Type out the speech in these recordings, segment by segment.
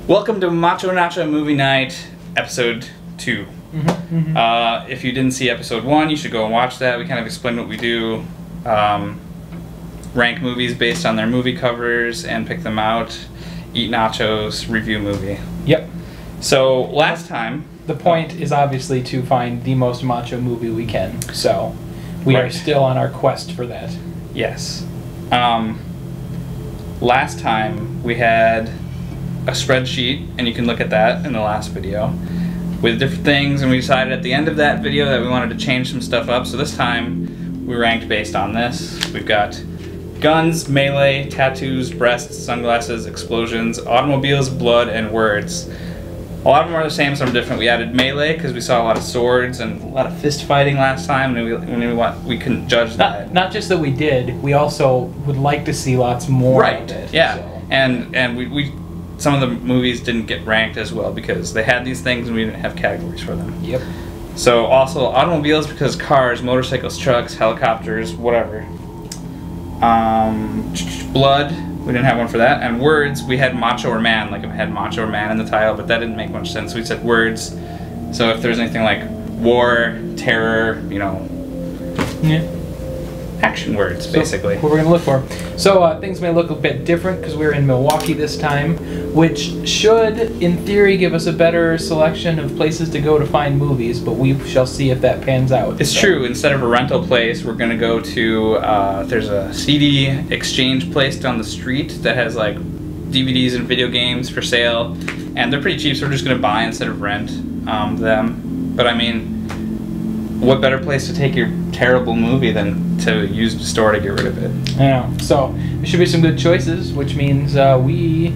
Welcome to Macho Nacho Movie Night, episode 2. If you didn't see episode 1, you should go and watch that. We kind of explain what we do, rank movies based on their movie covers and pick them out, eat nachos, review movie. Yep. So last time... The point is obviously to find the most macho movie we can, so we are still on our quest for that. Yes. Last time we had a spreadsheet, and you can look at that in the last video, with different things, and we decided at the end of that video that we wanted to change some stuff up, so this time we ranked based on this. We've got guns, melee, tattoos, breasts, sunglasses, explosions, automobiles, blood, and words. A lot of them are the same, some are different. We added melee because we saw a lot of swords and a lot of fist fighting last time, and we couldn't judge that. Not just that we did, we also would like to see lots more of it. Yeah, so. and we some of the movies didn't get ranked as well because they had these things and we didn't have categories for them. Yep. So also automobiles because cars, motorcycles, trucks, helicopters, whatever. Blood, we didn't have one for that. And words, we had macho or man, like if it had macho or man in the title, but that didn't make much sense. So we said words. So if there's anything like war, terror, you know, action words, basically. What we're going to look for. So things may look a bit different because we're in Milwaukee this time, which should, in theory, give us a better selection of places to go to find movies, but we shall see if that pans out. It's true. Instead of a rental place, we're going to go to, there's a CD exchange place down the street that has like DVDs and video games for sale, and they're pretty cheap, so we're just going to buy instead of rent them. But I mean, what better place to take your terrible movie than to use the store to get rid of it? I know. So there should be some good choices, which means we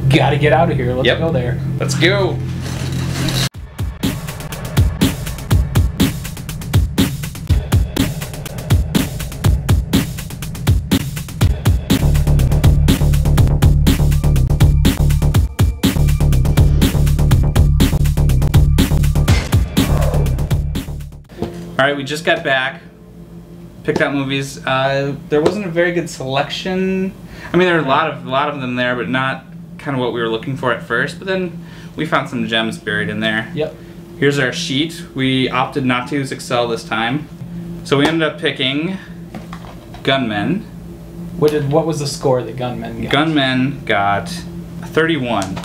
gotta get out of here. Let's go there. Let's go. Alright, we just got back, picked out movies. There wasn't a very good selection. I mean, there were a lot of them there, but not kind of what we were looking for at first. But then we found some gems buried in there. Yep. Here's our sheet. We opted not to use Excel this time. So we ended up picking Gunmen. What was the score that Gunmen got? Gunmen got 31.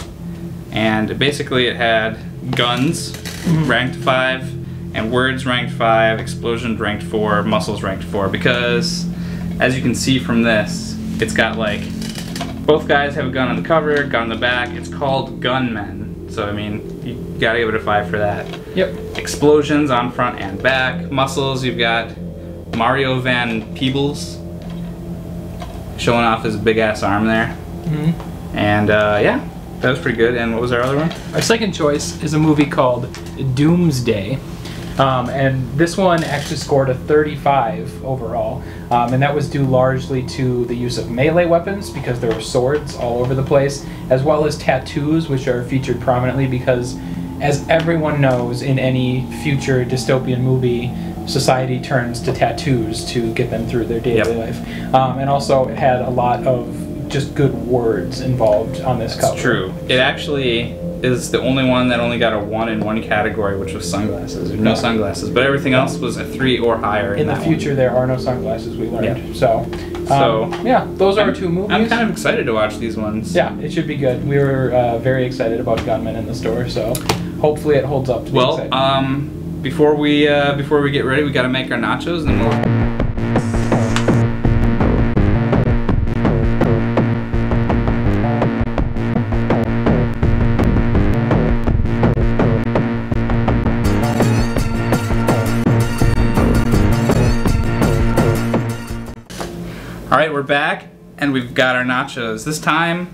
And basically it had guns, ranked 5. And words ranked 5, explosions ranked 4, muscles ranked 4. Because, as you can see from this, it's got like, both guys have a gun on the cover, gun on the back. It's called Gunmen. So I mean, you gotta give it a 5 for that. Yep. Explosions on front and back. Muscles, you've got Mario Van Peebles showing off his big ass arm there. And yeah, that was pretty good. And what was our other one? Our second choice is a movie called Doomsday. And this one actually scored a 35 overall, and that was due largely to the use of melee weapons because there were swords all over the place, as well as tattoos, which are featured prominently because, as everyone knows, in any future dystopian movie, society turns to tattoos to get them through their daily life. And also it had a lot of just good words involved on this cover. That's true. It actually is the only one that only got a 1 in one category, which was sunglasses. There's no sunglasses, but everything else was a 3 or higher. In the future, there are no sunglasses, we learned. Yeah. So yeah, those are our 2 movies. I'm kind of excited to watch these ones. Yeah, it should be good. We were very excited about Gunmen in the store, so hopefully it holds up to be exciting. Before we get ready, we got to make our nachos, and then we'll. Alright, we're back, and we've got our nachos. This time,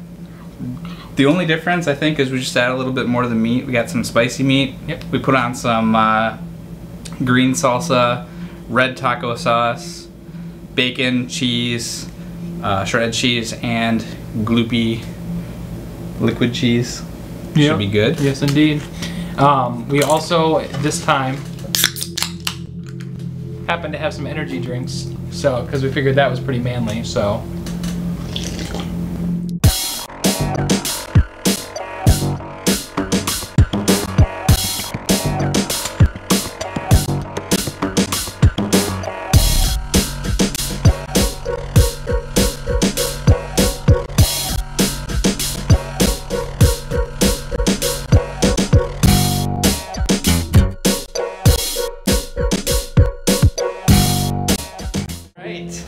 the only difference, I think, is we just add a little bit more of the meat. We got some spicy meat. Yep. We put on some green salsa, red taco sauce, bacon, cheese, shredded cheese, and gloopy liquid cheese. Should be good. Yes, indeed. We also, this time, happened to have some energy drinks. So, because we figured that was pretty manly, so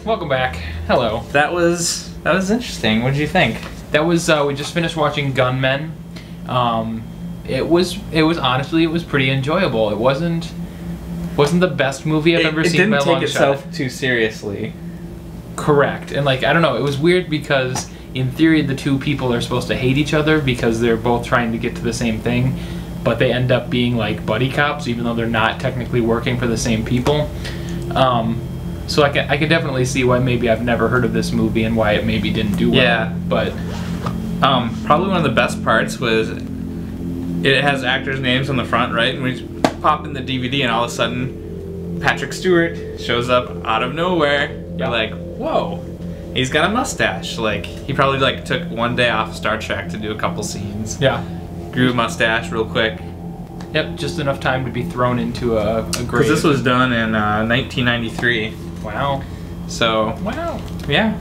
welcome back. Hello. That was interesting. What did you think? That was we just finished watching Gunmen. It was honestly, it was pretty enjoyable. It wasn't the best movie I've ever seen by a long shot. It didn't take itself too seriously. Correct. And like, I don't know, it was weird because in theory the two people are supposed to hate each other because they're both trying to get to the same thing, but they end up being like buddy cops even though they're not technically working for the same people. So I could definitely see why maybe I've never heard of this movie and why it maybe didn't do well. Yeah. But probably one of the best parts was it has actors' names on the front, right? And we pop in the DVD and all of a sudden Patrick Stewart shows up out of nowhere. You're like, whoa, he's got a mustache. Like, he probably like took one day off of Star Trek to do a couple scenes. Yeah. Grew a mustache real quick. Yep, just enough time to be thrown into a grave. Because this was done in 1993. Wow. So. Wow. Yeah.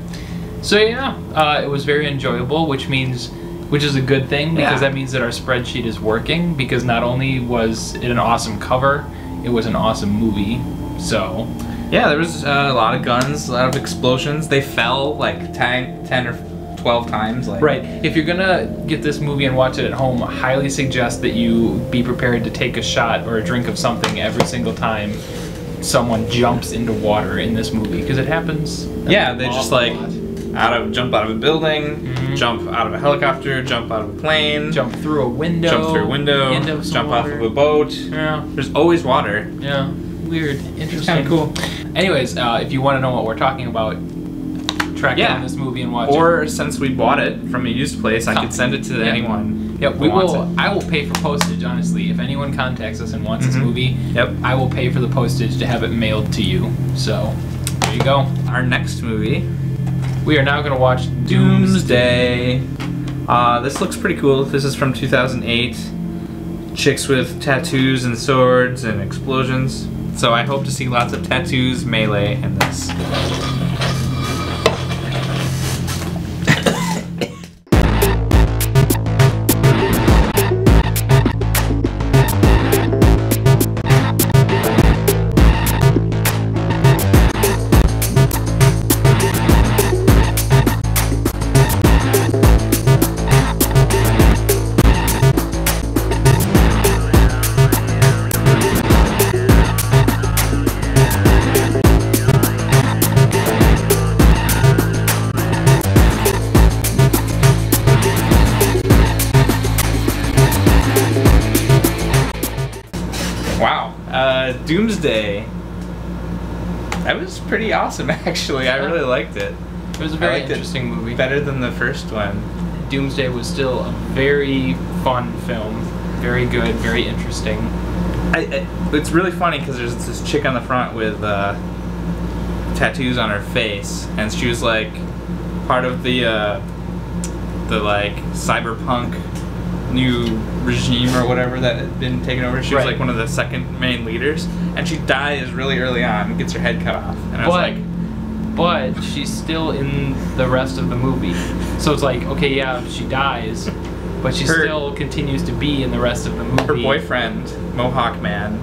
So yeah, it was very enjoyable, which is a good thing because that means that our spreadsheet is working. Because not only was it an awesome cover, it was an awesome movie. So. Yeah, there was a lot of guns, a lot of explosions. They fell like 10 or 12 times. Like. Right. If you're gonna get this movie and watch it at home, I highly suggest that you be prepared to take a shot or a drink of something every single time someone jumps into water in this movie, because it happens. Yeah, they just like jump out of a building, jump out of a helicopter, jump out of a plane, jump through a window, jump off of a boat. Yeah. There's always water. Yeah. Weird. Interesting. It's kind of cool. Anyways, if you want to know what we're talking about, track down this movie and watch it. Or since we bought it from a used place, I could send it to anyone. Yep, we will. I will pay for postage. Honestly, if anyone contacts us and wants this movie, I will pay for the postage to have it mailed to you. So there you go. Our next movie, we are now going to watch Doomsday. This looks pretty cool. This is from 2008. Chicks with tattoos and swords and explosions. So I hope to see lots of tattoos, melee, in this. Doomsday. That was pretty awesome, actually. I really liked it. It was a very interesting movie. Better than the first one. Doomsday was still a very fun film. Very good, very interesting. It's really funny because there's this chick on the front with tattoos on her face, and she was like part of the like cyberpunk new regime or whatever that had been taken over. She was like one of the second main leaders, and she dies really early on and gets her head cut off. And I was like, but she's still in the rest of the movie. So it's like, okay, yeah, she dies, but she still continues to be in the rest of the movie. Her boyfriend, Mohawk Man,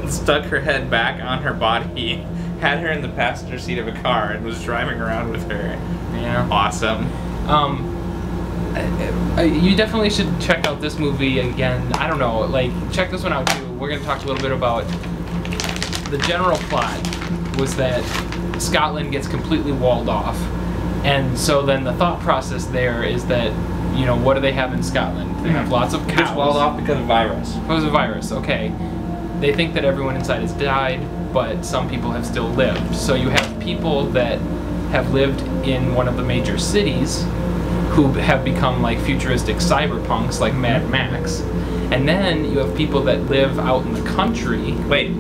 stuck her head back on her body, had her in the passenger seat of a car, and was driving around with her. Yeah. Awesome. You definitely should check out this movie again. I don't know, like, check this one out too. We're going to talk a little bit about the general plot. Was that Scotland gets completely walled off, and so then the thought process there is that, you know, what do they have in Scotland? They have lots of cows. It gets walled off because of virus. Because of virus, okay. They think that everyone inside has died, but some people have still lived. So you have people that have lived in one of the major cities who have become like futuristic cyberpunks like Mad Max. And then you have people that live out in the country. Wait,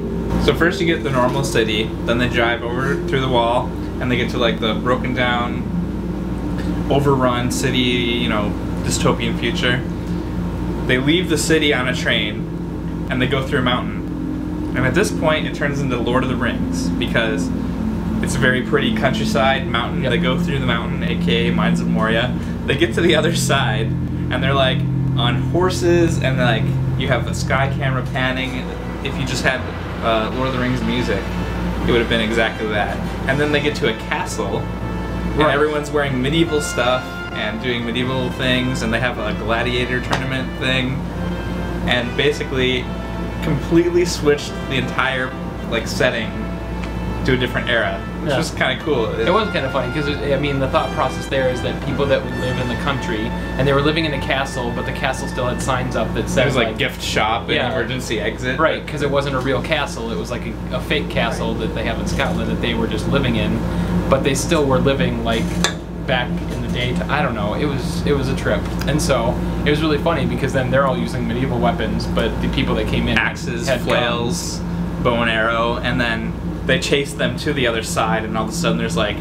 so first you get the normal city, then they drive over through the wall, and they get to like the broken down, overrun city, you know, dystopian future. They leave the city on a train, and they go through a mountain. And at this point, it turns into Lord of the Rings, because it's a very pretty countryside mountain. They go through the mountain, aka Mines of Moria. They get to the other side, and they're like on horses, and like you have the sky camera panning. If you just had Lord of the Rings music, it would have been exactly that. And then they get to a castle, and everyone's wearing medieval stuff and doing medieval things, and they have a gladiator tournament thing, and basically completely switched the entire like setting to a different era, which was kind of cool. It was kind of funny because I mean the thought process there is that people that would live in the country and they were living in a castle, but the castle still had signs up that said it was like gift shop and emergency exit. Right, because it wasn't a real castle. It was like a fake castle that they have in Scotland that they were just living in, but they still were living like back in the day. I don't know. It was a trip, and so it was really funny because then they're all using medieval weapons, but the people that came in axes, had flails, bow and arrow, and then they chase them to the other side, and all of a sudden there's like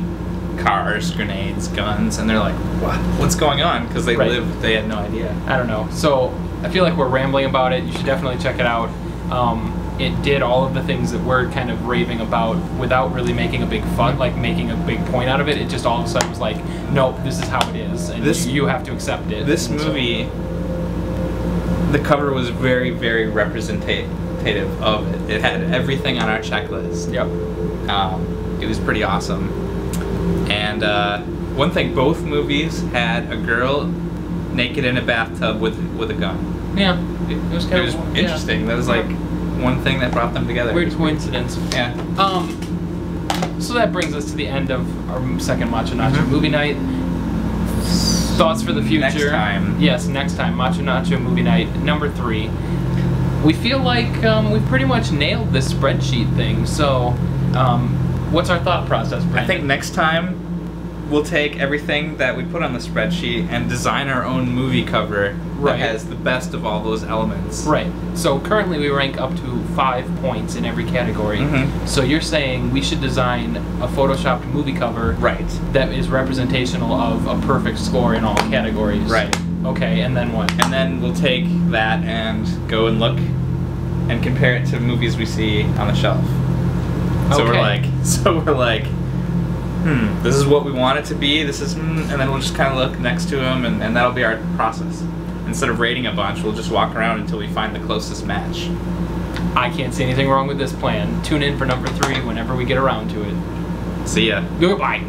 cars, grenades, guns, and they're like, "What? What's going on?" Because they they had no idea. I don't know. So I feel like we're rambling about it. You should definitely check it out. It did all of the things that we're kind of raving about without really making a big like making a big point out of it. It just all of a sudden was like, nope, this is how it is, and you have to accept it. This movie, the cover was very, very representative of it. It had everything on our checklist. Yep. It was pretty awesome. And one thing, both movies had a girl naked in a bathtub with a gun. Yeah, it was kind of interesting. That was like one thing that brought them together. Weird coincidence. Yeah. So that brings us to the end of our second Macho Nacho Movie Night. Thoughts for the future? Next time. Yes, next time. Macho Nacho Movie Night number 3. We feel like we've pretty much nailed this spreadsheet thing. So, what's our thought process, Brandon? I think next time we'll take everything that we put on the spreadsheet and design our own movie cover that has the best of all those elements. Right. So currently we rank up to 5 points in every category. So you're saying we should design a photoshopped movie cover that is representational of a perfect score in all categories. Right. Okay, and then what? And then we'll take that and go and look and compare it to movies we see on the shelf. So we're like, this is what we want it to be, this is, and then we'll just kind of look next to them, and that'll be our process. Instead of rating a bunch, we'll just walk around until we find the closest match. I can't see anything wrong with this plan. Tune in for number 3 whenever we get around to it. See ya. Goodbye.